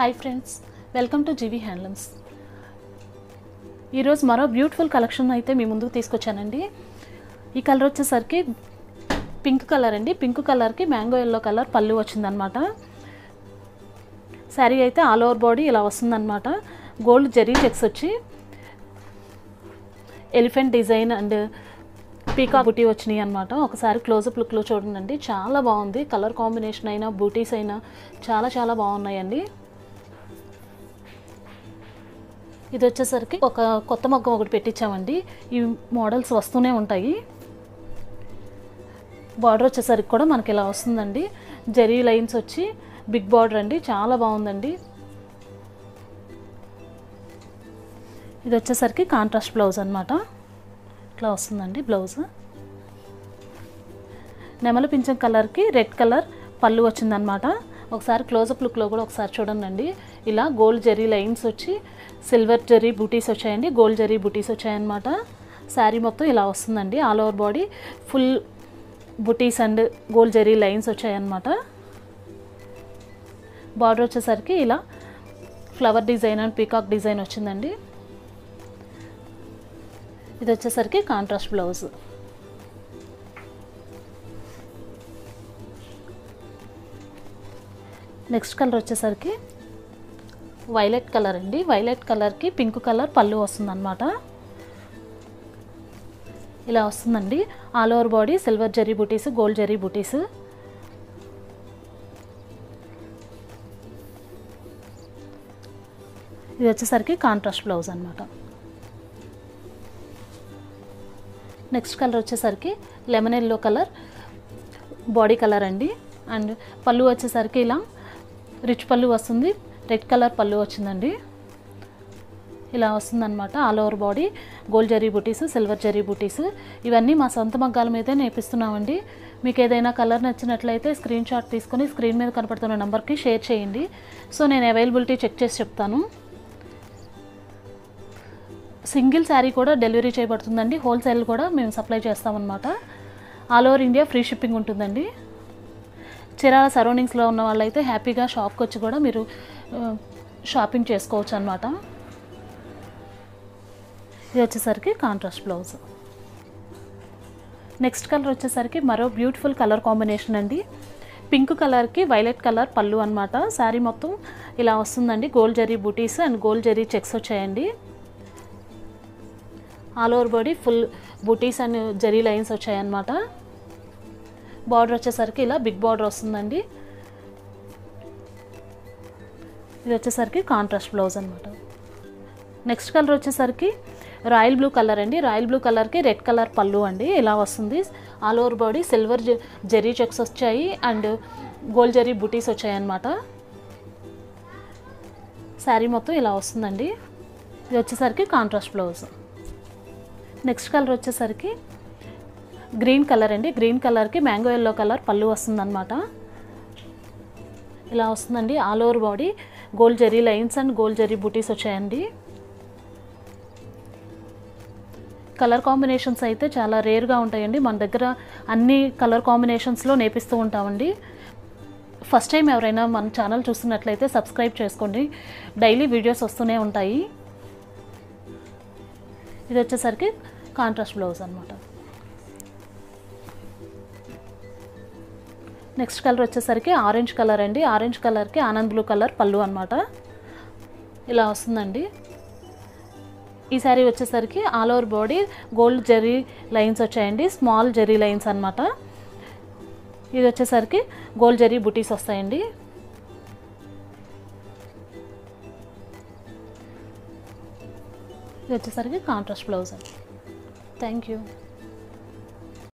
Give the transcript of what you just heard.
Hi friends, welcome to GV handlooms. ఈరోజు మరో beautiful collection అయితే మీ ముందుకు తీసుకొచ్చానండి. ఈ కలర్ వచ్చేసరికి పింక్ కలర్ అండి. పింక్ కలర్కి మ్యాంగో ఎల్లో కలర్ పళ్ళు వచ్చిందనమాట. శారీ అయితే ఆల్ ఓవర్ బాడీ ఇలా వస్తుందన్నమాట. గోల్డ్ జరీ చెక్స్ వచ్చి ఎలిఫెంట్ డిజైన్ అండ్ పీకా బూటీ వచ్చినాయి అనమాట. ఒకసారి క్లోజప్ లుక్లో చూడండి, చాలా బాగుంది. కలర్ కాంబినేషన్ అయినా బూటీస్ అయినా చాలా చాలా బాగున్నాయండి. ఇది వచ్చేసరికి ఒక కొత్త మగ్గం ఒకటి పెట్టించామండి. ఈ మోడల్స్ వస్తూనే ఉంటాయి. బార్డర్ వచ్చేసరికి కూడా మనకి ఇలా వస్తుందండి. జరీ లైన్స్ వచ్చి బిగ్ బార్డర్ అండి, చాలా బాగుందండి. ఇది వచ్చేసరికి కాంట్రాస్ట్ బ్లౌజ్ అనమాట. ఇట్లా వస్తుందండి బ్లౌజ్. నెమలి పింఛం కలర్కి రెడ్ కలర్ పళ్ళు వచ్చిందనమాట. ఒకసారి క్లోజప్ లుక్లో కూడా ఒకసారి చూడండి. ఇలా గోల్డ్ జరీ లైన్స్ వచ్చి సిల్వర్ జరీ బూటీస్ వచ్చాయండి. గోల్డ్ జరీ బూటీస్ వచ్చాయన్నమాట. శారీ మొత్తం ఇలా వస్తుందండి. All over body full buttis and gold zari lines వచ్చాయన్నమాట. బార్డర్ వచ్చేసరికి ఇలా flower design and peacock design వచ్చిందండి. ఇది వచ్చేసరికి కాంట్రాస్ట్ బ్లౌజ్. నెక్స్ట్ కలర్ వచ్చేసరికి వైలెట్ కలర్ అండి. వైలెట్ కలర్కి పింక్ కలర్ పళ్ళు వస్తుందన్నమాట. ఇలా వస్తుందండి. All over body silver zari buttis, gold zari buttis. ఇది వచ్చేసరికి కాంట్రాస్ట్ బ్లౌజ్ అనమాట. నెక్స్ట్ కలర్ వచ్చేసరికి lemon yellow colour body colour అండి. అండ్ పళ్ళు వచ్చేసరికి ఇలా రిచ్ పళ్ళు వస్తుంది. రెడ్ కలర్ పళ్ళు వచ్చిందండి. ఇలా వస్తుందన్నమాట. All over body gold zari buttis, silver zari buttis. ఇవన్నీ మా సొంత మగ్గాల మీదే నేర్పిస్తున్నామండి. మీకు ఏదైనా కలర్ నచ్చినట్లయితే స్క్రీన్ షాట్ తీసుకొని స్క్రీన్ మీద కనపడుతున్న నెంబర్కి షేర్ చేయండి. సో నేను అవైలబిలిటీ చెక్ చేసి చెప్తాను. సింగిల్ శారీ కూడా డెలివరీ చేయబడుతుందండి. హోల్సేల్ కూడా మేము సప్లై చేస్తామన్నమాట. All over India free shipping ఉంటుందండి. చీరాల సరౌండింగ్స్లో ఉన్న వాళ్ళైతే హ్యాపీగా షాప్కి వచ్చి కూడా మీరు షాపింగ్ చేసుకోవచ్చు అనమాట. ఇది వచ్చేసరికి కాంట్రాస్ట్ బ్లౌజ్. నెక్స్ట్ కలర్ వచ్చేసరికి మరో బ్యూటిఫుల్ కలర్ కాంబినేషన్ అండి. పింక్ కలర్కి వైలెట్ కలర్ పళ్ళు అనమాట. శారీ మొత్తం ఇలా వస్తుందండి. Gold zari buttis and gold zari checks వచ్చాయండి. All over body full buttis and zari lines వచ్చాయన్నమాట. బార్డర్ వచ్చేసరికి ఇలా బిగ్ బార్డర్ వస్తుందండి. ఇది వచ్చేసరికి కాంట్రాస్ట్ బ్లౌజ్ అనమాట. నెక్స్ట్ కలర్ వచ్చేసరికి రాయల్ బ్లూ కలర్ అండి. రాయల్ బ్లూ కలర్కి రెడ్ కలర్ పళ్ళు అండి. ఇలా వస్తుంది. All over body silver zari checks వచ్చాయి అండ్ గోల్డ్ జరీ బూటీస్ వచ్చాయన్నమాట. శారీ మొత్తం ఇలా వస్తుందండి. ఇది వచ్చేసరికి కాంట్రాస్ట్ బ్లౌజ్. నెక్స్ట్ కలర్ వచ్చేసరికి గ్రీన్ కలర్ అండి. గ్రీన్ కలర్కి మ్యాంగో ఎల్లో కలర్ పళ్ళు వస్తుందన్నమాట. ఇలా వస్తుందండి. All over body gold zari lines and gold zari buttis వచ్చాయండి. కలర్ కాంబినేషన్స్ అయితే చాలా రేర్గా ఉంటాయండి. మన దగ్గర అన్ని కలర్ కాంబినేషన్స్లో నేర్పిస్తూ ఉంటామండి. ఫస్ట్ టైం ఎవరైనా మన ఛానల్ చూస్తున్నట్లయితే సబ్స్క్రైబ్ చేసుకోండి. డైలీ వీడియోస్ వస్తూనే ఉంటాయి. ఇది వచ్చేసరికి కాంట్రాస్ట్ బ్లౌజ్ అనమాట. నెక్స్ట్ కలర్ వచ్చేసరికి ఆరెంజ్ కలర్ అండి. ఆరెంజ్ కలర్కి ఆనంద్ బ్లూ కలర్ పళ్ళు అనమాట. ఇలా వస్తుందండి. ఈ శారీ వచ్చేసరికి all over body gold zari lines వచ్చాయండి. స్మాల్ జరీ లైన్స్ అనమాట. ఇది వచ్చేసరికి గోల్డ్ జరీ బుటీస్ వస్తాయండి. ఇది వచ్చేసరికి కాంట్రాస్ట్ బ్లౌజ్ అండి. Thank you.